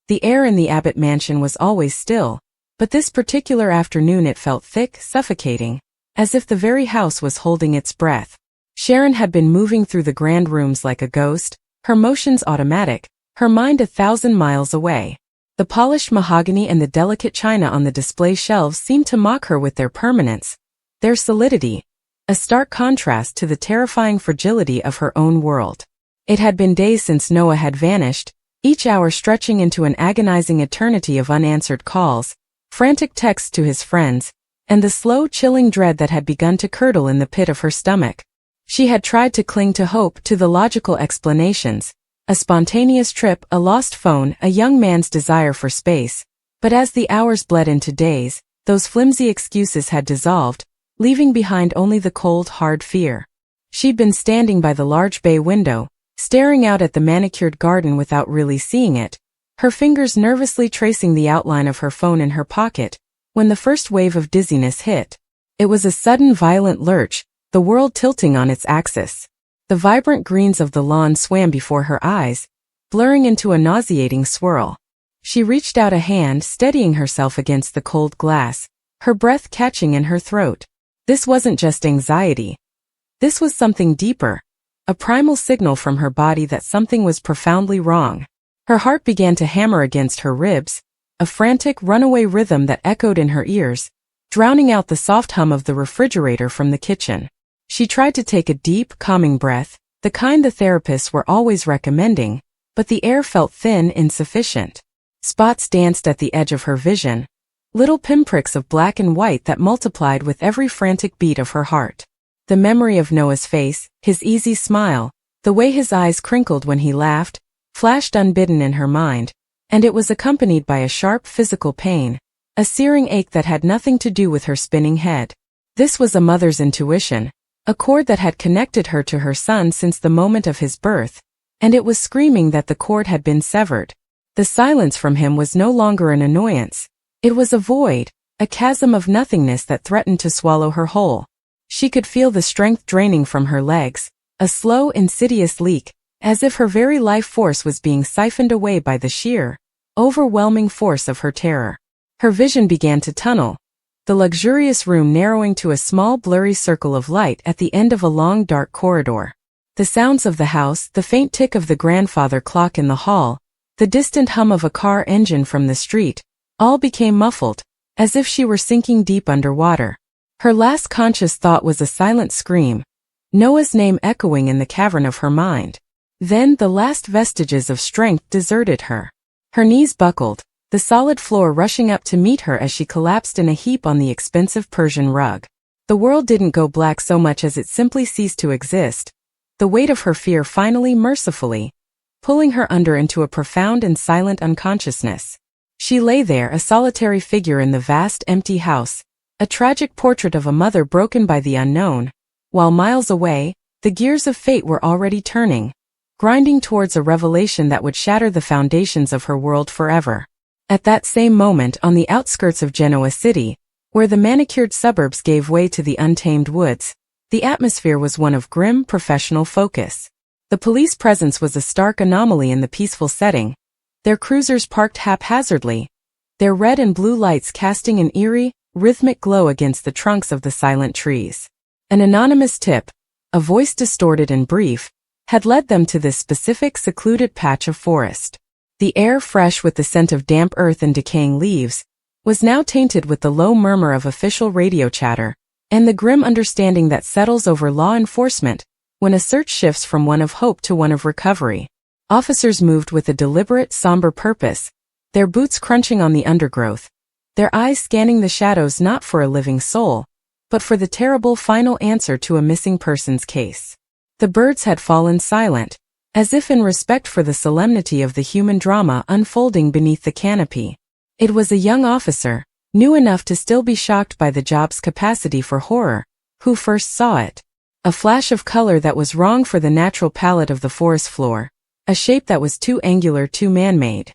The air in the Abbott mansion was always still, but this particular afternoon it felt thick, suffocating, as if the very house was holding its breath. Sharon had been moving through the grand rooms like a ghost, her motions automatic, her mind 1,000 miles away. The polished mahogany and the delicate china on the display shelves seemed to mock her with their permanence, their solidity, a stark contrast to the terrifying fragility of her own world. It had been days since Noah had vanished, each hour stretching into an agonizing eternity of unanswered calls, frantic texts to his friends, and the slow, chilling dread that had begun to curdle in the pit of her stomach. She had tried to cling to hope, to the logical explanations, a spontaneous trip, a lost phone, a young man's desire for space, but as the hours bled into days, those flimsy excuses had dissolved, leaving behind only the cold, hard fear. She'd been standing by the large bay window, staring out at the manicured garden without really seeing it, her fingers nervously tracing the outline of her phone in her pocket, when the first wave of dizziness hit. It was a sudden violent lurch, the world tilting on its axis. The vibrant greens of the lawn swam before her eyes, blurring into a nauseating swirl. She reached out a hand, steadying herself against the cold glass, her breath catching in her throat. This wasn't just anxiety. This was something deeper, a primal signal from her body that something was profoundly wrong. Her heart began to hammer against her ribs, a frantic runaway rhythm that echoed in her ears, drowning out the soft hum of the refrigerator from the kitchen. She tried to take a deep, calming breath, the kind the therapists were always recommending, but the air felt thin, insufficient. Spots danced at the edge of her vision, little pinpricks of black and white that multiplied with every frantic beat of her heart. The memory of Noah's face, his easy smile, the way his eyes crinkled when he laughed, flashed unbidden in her mind, and it was accompanied by a sharp physical pain, a searing ache that had nothing to do with her spinning head. This was a mother's intuition, a cord that had connected her to her son since the moment of his birth, and it was screaming that the cord had been severed. The silence from him was no longer an annoyance. It was a void, a chasm of nothingness that threatened to swallow her whole. She could feel the strength draining from her legs, a slow, insidious leak, as if her very life force was being siphoned away by the sheer, overwhelming force of her terror. Her vision began to tunnel, the luxurious room narrowing to a small blurry circle of light at the end of a long dark corridor. The sounds of the house, the faint tick of the grandfather clock in the hall, the distant hum of a car engine from the street, all became muffled, as if she were sinking deep underwater. Her last conscious thought was a silent scream, Noah's name echoing in the cavern of her mind. Then the last vestiges of strength deserted her. Her knees buckled, the solid floor rushing up to meet her as she collapsed in a heap on the expensive Persian rug. The world didn't go black so much as it simply ceased to exist, the weight of her fear finally mercifully, pulling her under into a profound and silent unconsciousness. She lay there, a solitary figure in the vast empty house, a tragic portrait of a mother broken by the unknown, while miles away, the gears of fate were already turning, grinding towards a revelation that would shatter the foundations of her world forever. At that same moment, on the outskirts of Genoa City, where the manicured suburbs gave way to the untamed woods, the atmosphere was one of grim, professional focus. The police presence was a stark anomaly in the peaceful setting, their cruisers parked haphazardly, their red and blue lights casting an eerie, rhythmic glow against the trunks of the silent trees. An anonymous tip, a voice distorted and brief, had led them to this specific secluded patch of forest. The air, fresh with the scent of damp earth and decaying leaves, was now tainted with the low murmur of official radio chatter, and the grim understanding that settles over law enforcement when a search shifts from one of hope to one of recovery. Officers moved with a deliberate, somber purpose, their boots crunching on the undergrowth, their eyes scanning the shadows not for a living soul, but for the terrible final answer to a missing persons case. The birds had fallen silent, as if in respect for the solemnity of the human drama unfolding beneath the canopy. It was a young officer, new enough to still be shocked by the job's capacity for horror, who first saw it. A flash of color that was wrong for the natural palette of the forest floor, a shape that was too angular, too man-made.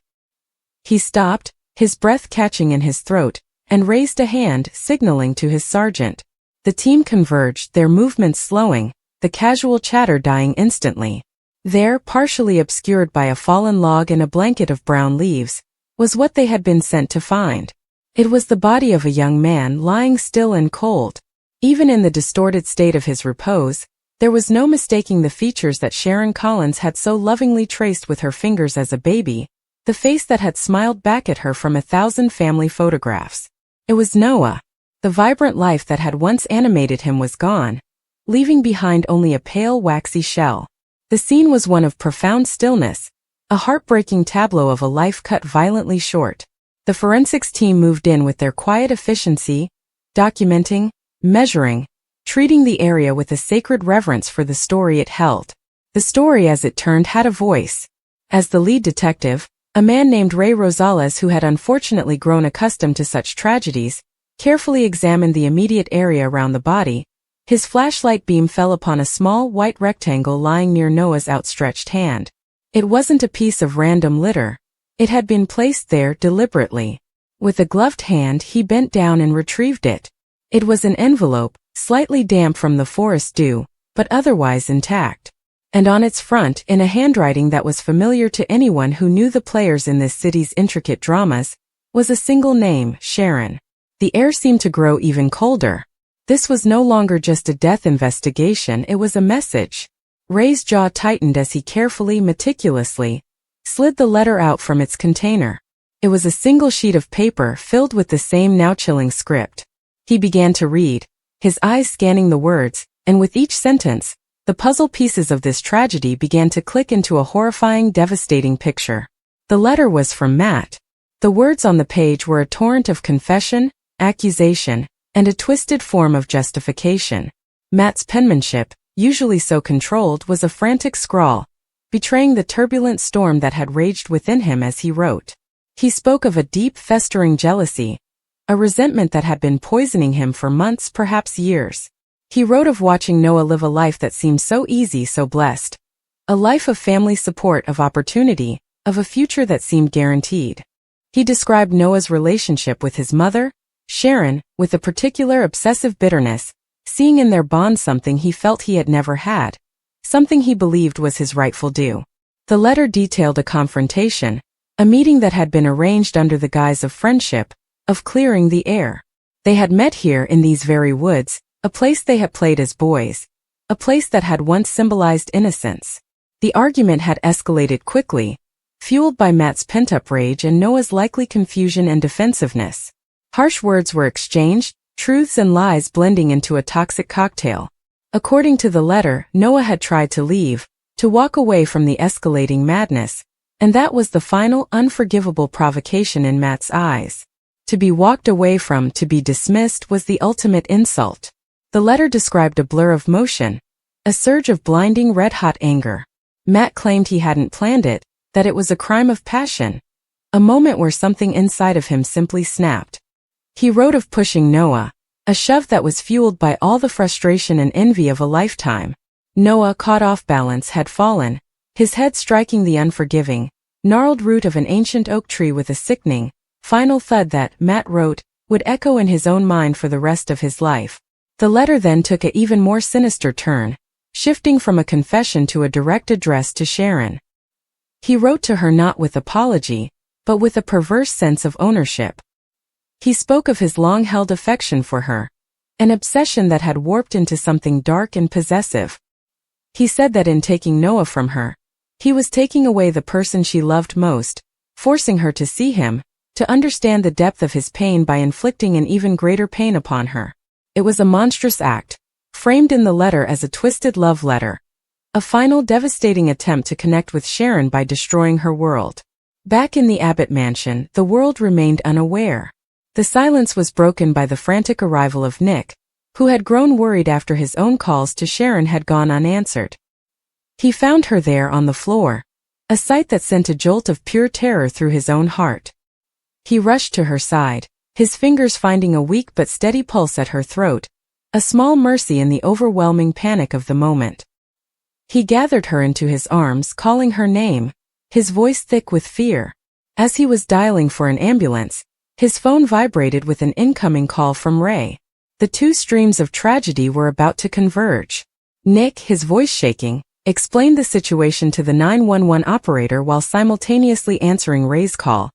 He stopped, his breath catching in his throat, and raised a hand, signaling to his sergeant. The team converged, their movements slowing, the casual chatter dying instantly. There, partially obscured by a fallen log and a blanket of brown leaves, was what they had been sent to find. It was the body of a young man lying still and cold. Even in the distorted state of his repose, there was no mistaking the features that Sharon Collins had so lovingly traced with her fingers as a baby, the face that had smiled back at her from 1,000 family photographs. It was Noah. The vibrant life that had once animated him was gone, leaving behind only a pale, waxy shell. The scene was one of profound stillness, a heartbreaking tableau of a life cut violently short. The forensics team moved in with their quiet efficiency, documenting, measuring, treating the area with a sacred reverence for the story it held. The story, as it turned, had a voice. As the lead detective, a man named Ray Rosales, who had unfortunately grown accustomed to such tragedies, carefully examined the immediate area around the body. His flashlight beam fell upon a small white rectangle lying near Noah's outstretched hand. It wasn't a piece of random litter. It had been placed there deliberately. With a gloved hand, he bent down and retrieved it. It was an envelope, slightly damp from the forest dew, but otherwise intact. And on its front, in a handwriting that was familiar to anyone who knew the players in this city's intricate dramas, was a single name, Sharon. The air seemed to grow even colder. This was no longer just a death investigation, it was a message. Ray's jaw tightened as he carefully, meticulously, slid the letter out from its container. It was a single sheet of paper filled with the same now chilling script. He began to read, his eyes scanning the words, and with each sentence, the puzzle pieces of this tragedy began to click into a horrifying, devastating picture. The letter was from Matt. The words on the page were a torrent of confession, accusation, and a twisted form of justification. Matt's penmanship, usually so controlled, was a frantic scrawl, betraying the turbulent storm that had raged within him as he wrote. He spoke of a deep, festering jealousy, a resentment that had been poisoning him for months, perhaps years. He wrote of watching Noah live a life that seemed so easy, so blessed. A life of family support, of opportunity, of a future that seemed guaranteed. He described Noah's relationship with his mother, Sharon, with a particular obsessive bitterness, seeing in their bond something he felt he had never had, something he believed was his rightful due. The letter detailed a confrontation, a meeting that had been arranged under the guise of friendship, of clearing the air. They had met here in these very woods, a place they had played as boys, a place that had once symbolized innocence. The argument had escalated quickly, fueled by Matt's pent-up rage and Noah's likely confusion and defensiveness. Harsh words were exchanged, truths and lies blending into a toxic cocktail. According to the letter, Noah had tried to leave, to walk away from the escalating madness, and that was the final, unforgivable provocation in Matt's eyes. To be walked away from, to be dismissed, was the ultimate insult. The letter described a blur of motion, a surge of blinding red-hot anger. Matt claimed he hadn't planned it, that it was a crime of passion, a moment where something inside of him simply snapped. He wrote of pushing Noah, a shove that was fueled by all the frustration and envy of a lifetime. Noah, caught off balance, had fallen, his head striking the unforgiving, gnarled root of an ancient oak tree with a sickening, final thud that, Matt wrote, would echo in his own mind for the rest of his life. The letter then took an even more sinister turn, shifting from a confession to a direct address to Sharon. He wrote to her not with apology, but with a perverse sense of ownership. He spoke of his long-held affection for her, an obsession that had warped into something dark and possessive. He said that in taking Noah from her, he was taking away the person she loved most, forcing her to see him, to understand the depth of his pain by inflicting an even greater pain upon her. It was a monstrous act, framed in the letter as a twisted love letter, a final devastating attempt to connect with Sharon by destroying her world. Back in the Abbott mansion, the world remained unaware. The silence was broken by the frantic arrival of Nick, who had grown worried after his own calls to Sharon had gone unanswered. He found her there on the floor, a sight that sent a jolt of pure terror through his own heart. He rushed to her side, his fingers finding a weak but steady pulse at her throat, a small mercy in the overwhelming panic of the moment. He gathered her into his arms, calling her name, his voice thick with fear. As he was dialing for an ambulance, his phone vibrated with an incoming call from Ray. The two streams of tragedy were about to converge. Nick, his voice shaking, explained the situation to the 911 operator while simultaneously answering Ray's call,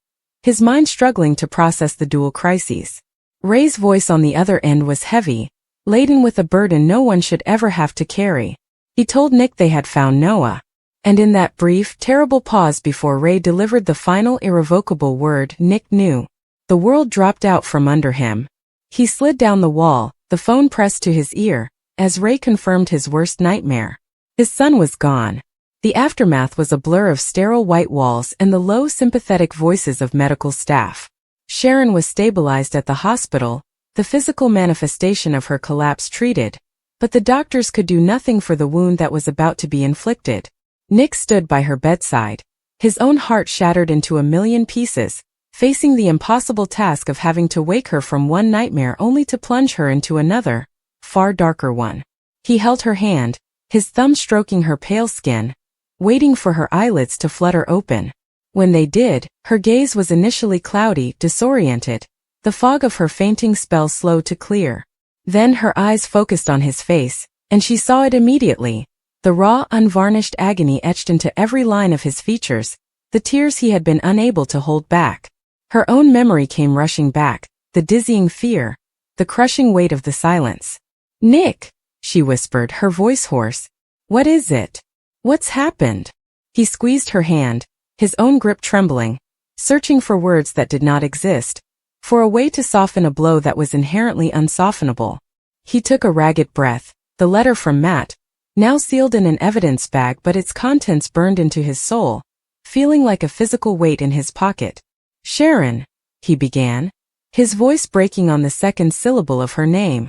his mind struggling to process the dual crises. Ray's voice on the other end was heavy, laden with a burden no one should ever have to carry. He told Nick they had found Noah. And in that brief, terrible pause before Ray delivered the final irrevocable word, Nick knew. The world dropped out from under him. He slid down the wall, the phone pressed to his ear, as Ray confirmed his worst nightmare. His son was gone. The aftermath was a blur of sterile white walls and the low, sympathetic voices of medical staff. Sharon was stabilized at the hospital, the physical manifestation of her collapse treated, but the doctors could do nothing for the wound that was about to be inflicted. Nick stood by her bedside, his own heart shattered into a million pieces, facing the impossible task of having to wake her from one nightmare only to plunge her into another, far darker one. He held her hand, his thumb stroking her pale skin, waiting for her eyelids to flutter open. When they did, her gaze was initially cloudy, disoriented, the fog of her fainting spell slow to clear. Then her eyes focused on his face, and she saw it immediately, the raw, unvarnished agony etched into every line of his features, the tears he had been unable to hold back. Her own memory came rushing back, the dizzying fear, the crushing weight of the silence. "Nick," she whispered, her voice hoarse. "What is it? What's happened?" He squeezed her hand, his own grip trembling, searching for words that did not exist, for a way to soften a blow that was inherently unsoftenable. He took a ragged breath, the letter from Matt, now sealed in an evidence bag but its contents burned into his soul, feeling like a physical weight in his pocket. "Sharon," he began, his voice breaking on the second syllable of her name.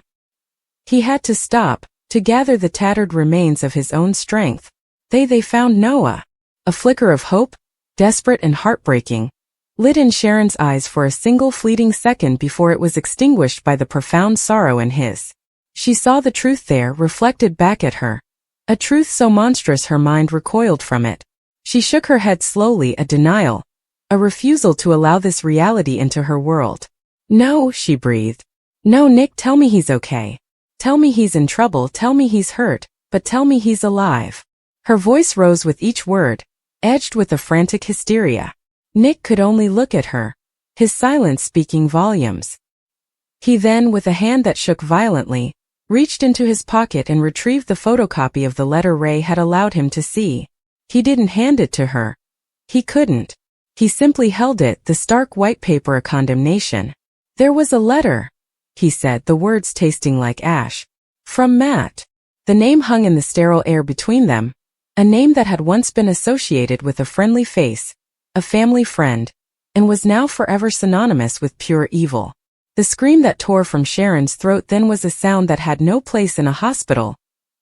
He had to stop, to gather the tattered remains of his own strength. They found Noah. A flicker of hope, desperate and heartbreaking, lit in Sharon's eyes for a single fleeting second before it was extinguished by the profound sorrow in his. She saw the truth there reflected back at her, a truth so monstrous her mind recoiled from it. She shook her head slowly, a denial, a refusal to allow this reality into her world. "No," she breathed. "No, Nick, tell me he's okay. Tell me he's in trouble, tell me he's hurt, but tell me he's alive." Her voice rose with each word, edged with a frantic hysteria. Nick could only look at her, his silence speaking volumes. He then, with a hand that shook violently, reached into his pocket and retrieved the photocopy of the letter Ray had allowed him to see. He didn't hand it to her. He couldn't. He simply held it, the stark white paper, a condemnation. "There was a letter," he said, the words tasting like ash. "From Matt." The name hung in the sterile air between them, a name that had once been associated with a friendly face, a family friend, and was now forever synonymous with pure evil. The scream that tore from Sharon's throat then was a sound that had no place in a hospital,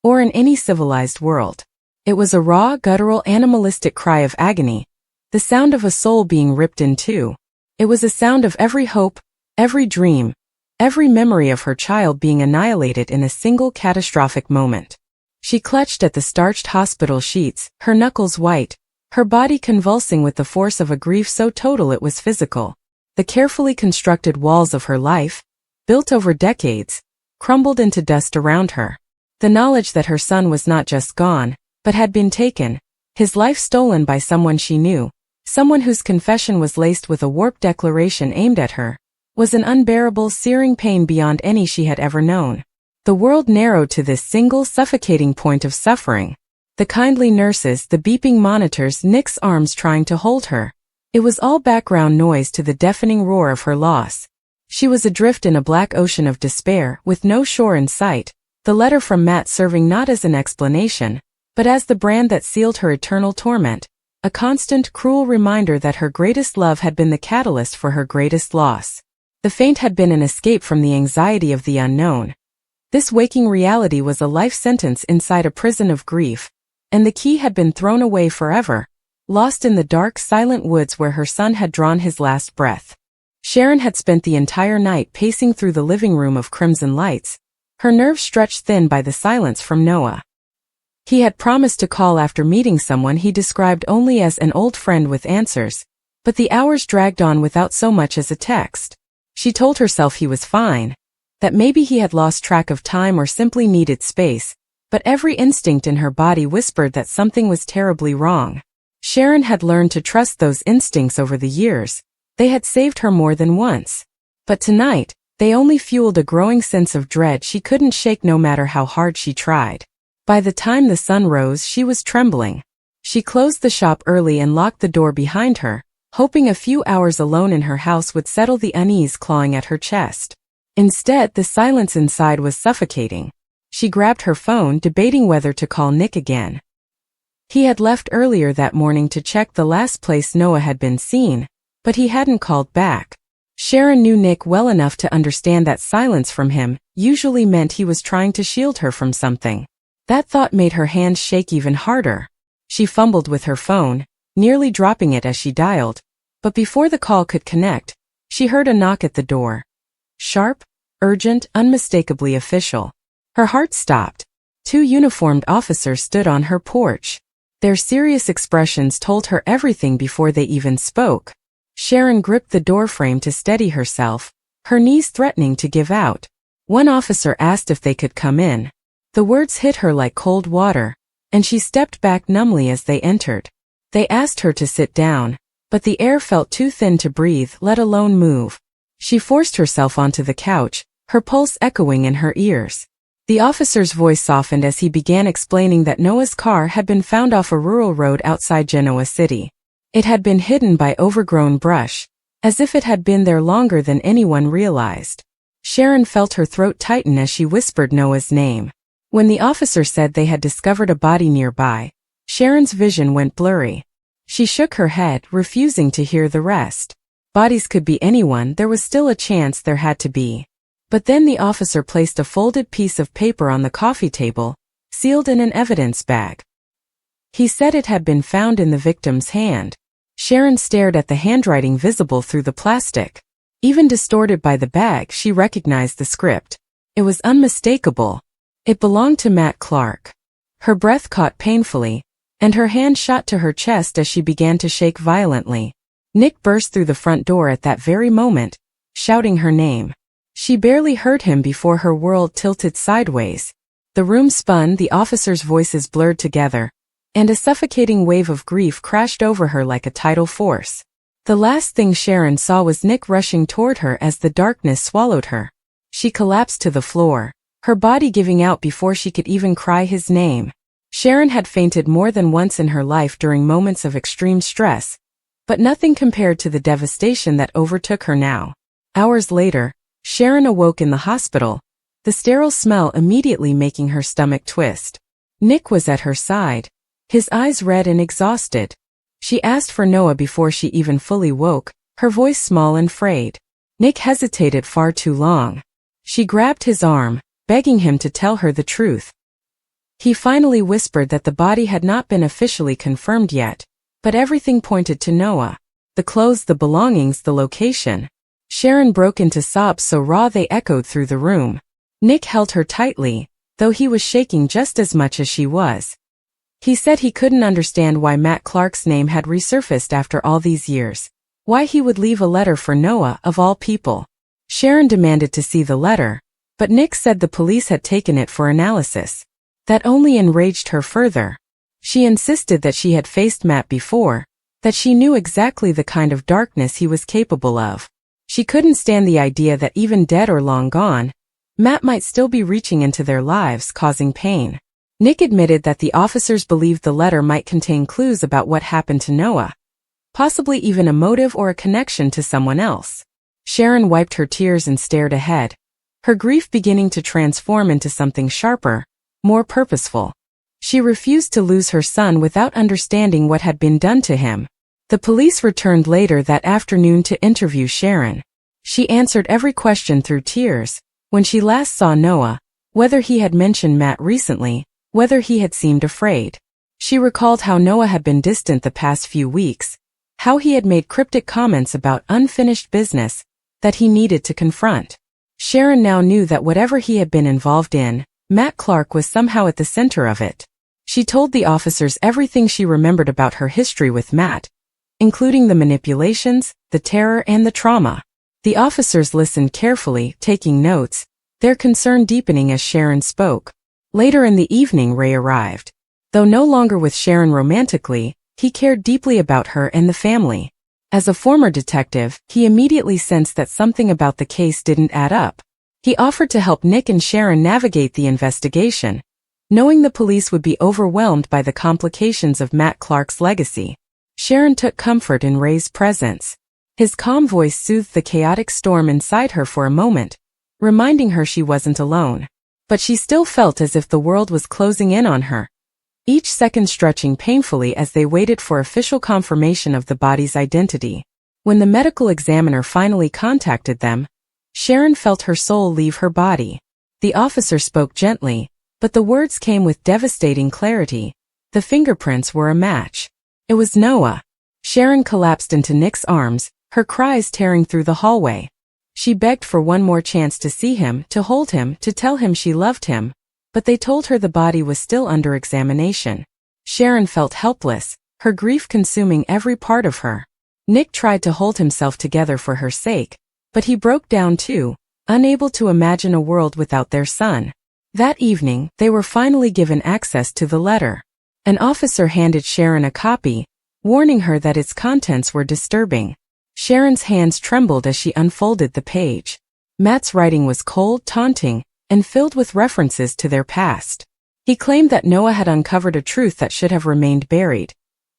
or in any civilized world. It was a raw, guttural, animalistic cry of agony, the sound of a soul being ripped in two. It was a sound of every hope, every dream, every memory of her child being annihilated in a single catastrophic moment. She clutched at the starched hospital sheets, her knuckles white, her body convulsing with the force of a grief so total it was physical. The carefully constructed walls of her life, built over decades, crumbled into dust around her. The knowledge that her son was not just gone, but had been taken, his life stolen by someone she knew, someone whose confession was laced with a warped declaration aimed at her, was an unbearable, searing pain beyond any she had ever known. The world narrowed to this single suffocating point of suffering. The kindly nurses, the beeping monitors, Nick's arms trying to hold her. It was all background noise to the deafening roar of her loss. She was adrift in a black ocean of despair, with no shore in sight, the letter from Matt serving not as an explanation, but as the brand that sealed her eternal torment, a constant, cruel reminder that her greatest love had been the catalyst for her greatest loss. The faint had been an escape from the anxiety of the unknown. This waking reality was a life sentence inside a prison of grief, and the key had been thrown away forever, lost in the dark, silent woods where her son had drawn his last breath. Sharon had spent the entire night pacing through the living room of crimson lights, her nerves stretched thin by the silence from Noah. He had promised to call after meeting someone he described only as an old friend with answers, but the hours dragged on without so much as a text. She told herself he was fine, that maybe he had lost track of time or simply needed space, but every instinct in her body whispered that something was terribly wrong. Sharon had learned to trust those instincts over the years, They had saved her more than once. But tonight, they only fueled a growing sense of dread she couldn't shake no matter how hard she tried. By the time the sun rose, she was trembling. She closed the shop early and locked the door behind her, hoping a few hours alone in her house would settle the unease clawing at her chest. Instead, the silence inside was suffocating. She grabbed her phone, debating whether to call Nick again. He had left earlier that morning to check the last place Noah had been seen, but he hadn't called back. Sharon knew Nick well enough to understand that silence from him usually meant he was trying to shield her from something. That thought made her hands shake even harder. She fumbled with her phone, nearly dropping it as she dialed, but before the call could connect, she heard a knock at the door. Sharp, urgent, unmistakably official. Her heart stopped. 2 uniformed officers stood on her porch. Their serious expressions told her everything before they even spoke. Sharon gripped the doorframe to steady herself, her knees threatening to give out. One officer asked if they could come in. The words hit her like cold water, and she stepped back numbly as they entered. They asked her to sit down, but the air felt too thin to breathe, let alone move. She forced herself onto the couch, her pulse echoing in her ears. The officer's voice softened as he began explaining that Noah's car had been found off a rural road outside Genoa City. It had been hidden by overgrown brush, as if it had been there longer than anyone realized. Sharon felt her throat tighten as she whispered Noah's name. When the officer said they had discovered a body nearby, Sharon's vision went blurry. She shook her head, refusing to hear the rest. Bodies could be anyone, there was still a chance there had to be. But then the officer placed a folded piece of paper on the coffee table, sealed in an evidence bag. He said it had been found in the victim's hand. Sharon stared at the handwriting visible through the plastic. Even distorted by the bag, she recognized the script. It was unmistakable. It belonged to Matt Clark. Her breath caught painfully, and her hand shot to her chest as she began to shake violently. Nick burst through the front door at that very moment, shouting her name. She barely heard him before her world tilted sideways. The room spun, the officers' voices blurred together, and a suffocating wave of grief crashed over her like a tidal force. The last thing Sharon saw was Nick rushing toward her as the darkness swallowed her. She collapsed to the floor, her body giving out before she could even cry his name. Sharon had fainted more than once in her life during moments of extreme stress, but nothing compared to the devastation that overtook her now. Hours later, Sharon awoke in the hospital, the sterile smell immediately making her stomach twist. Nick was at her side, his eyes red and exhausted. She asked for Noah before she even fully woke, her voice small and frayed. Nick hesitated far too long. She grabbed his arm, begging him to tell her the truth. He finally whispered that the body had not been officially confirmed yet, but everything pointed to Noah. The clothes, the belongings, the location. Sharon broke into sobs so raw they echoed through the room. Nick held her tightly, though he was shaking just as much as she was. He said he couldn't understand why Matt Clark's name had resurfaced after all these years. Why he would leave a letter for Noah, of all people. Sharon demanded to see the letter, but Nick said the police had taken it for analysis. That only enraged her further. She insisted that she had faced Matt before, that she knew exactly the kind of darkness he was capable of. She couldn't stand the idea that even dead or long gone, Matt might still be reaching into their lives, causing pain. Nick admitted that the officers believed the letter might contain clues about what happened to Noah, possibly even a motive or a connection to someone else. Sharon wiped her tears and stared ahead, her grief beginning to transform into something sharper, more purposeful. She refused to lose her son without understanding what had been done to him. The police returned later that afternoon to interview Sharon. She answered every question through tears. When she last saw Noah, whether he had mentioned Matt recently, whether he had seemed afraid. She recalled how Noah had been distant the past few weeks, how he had made cryptic comments about unfinished business that he needed to confront. Sharon now knew that whatever he had been involved in, Matt Clark was somehow at the center of it. She told the officers everything she remembered about her history with Matt, including the manipulations, the terror, and the trauma. The officers listened carefully, taking notes, their concern deepening as Sharon spoke. Later in the evening, Ray arrived. Though no longer with Sharon romantically, he cared deeply about her and the family. As a former detective, he immediately sensed that something about the case didn't add up. He offered to help Nick and Sharon navigate the investigation, knowing the police would be overwhelmed by the complications of Matt Clark's legacy. Sharon took comfort in Ray's presence. His calm voice soothed the chaotic storm inside her for a moment, reminding her she wasn't alone. But she still felt as if the world was closing in on her, each second stretching painfully as they waited for official confirmation of the body's identity. When the medical examiner finally contacted them, Sharon felt her soul leave her body. The officer spoke gently, but the words came with devastating clarity. The fingerprints were a match. It was Noah. Sharon collapsed into Nick's arms, her cries tearing through the hallway. She begged for one more chance to see him, to hold him, to tell him she loved him, but they told her the body was still under examination. Sharon felt helpless, her grief consuming every part of her. Nick tried to hold himself together for her sake, but he broke down too, unable to imagine a world without their son. That evening, they were finally given access to the letter. An officer handed Sharon a copy, warning her that its contents were disturbing. Sharon's hands trembled as she unfolded the page. Matt's writing was cold, taunting, and filled with references to their past. He claimed that Noah had uncovered a truth that should have remained buried,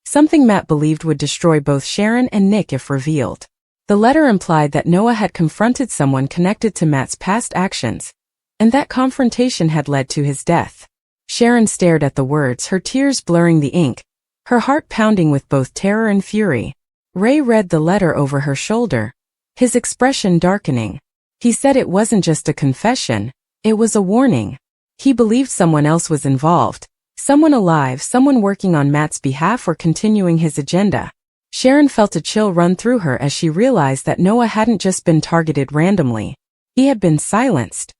something Matt believed would destroy both Sharon and Nick if revealed. The letter implied that Noah had confronted someone connected to Matt's past actions, and that confrontation had led to his death. Sharon stared at the words, her tears blurring the ink, her heart pounding with both terror and fury. Ray read the letter over her shoulder, his expression darkening. He said it wasn't just a confession, it was a warning. He believed someone else was involved, someone alive, someone working on Matt's behalf or continuing his agenda. Sharon felt a chill run through her as she realized that Noah hadn't just been targeted randomly. He had been silenced.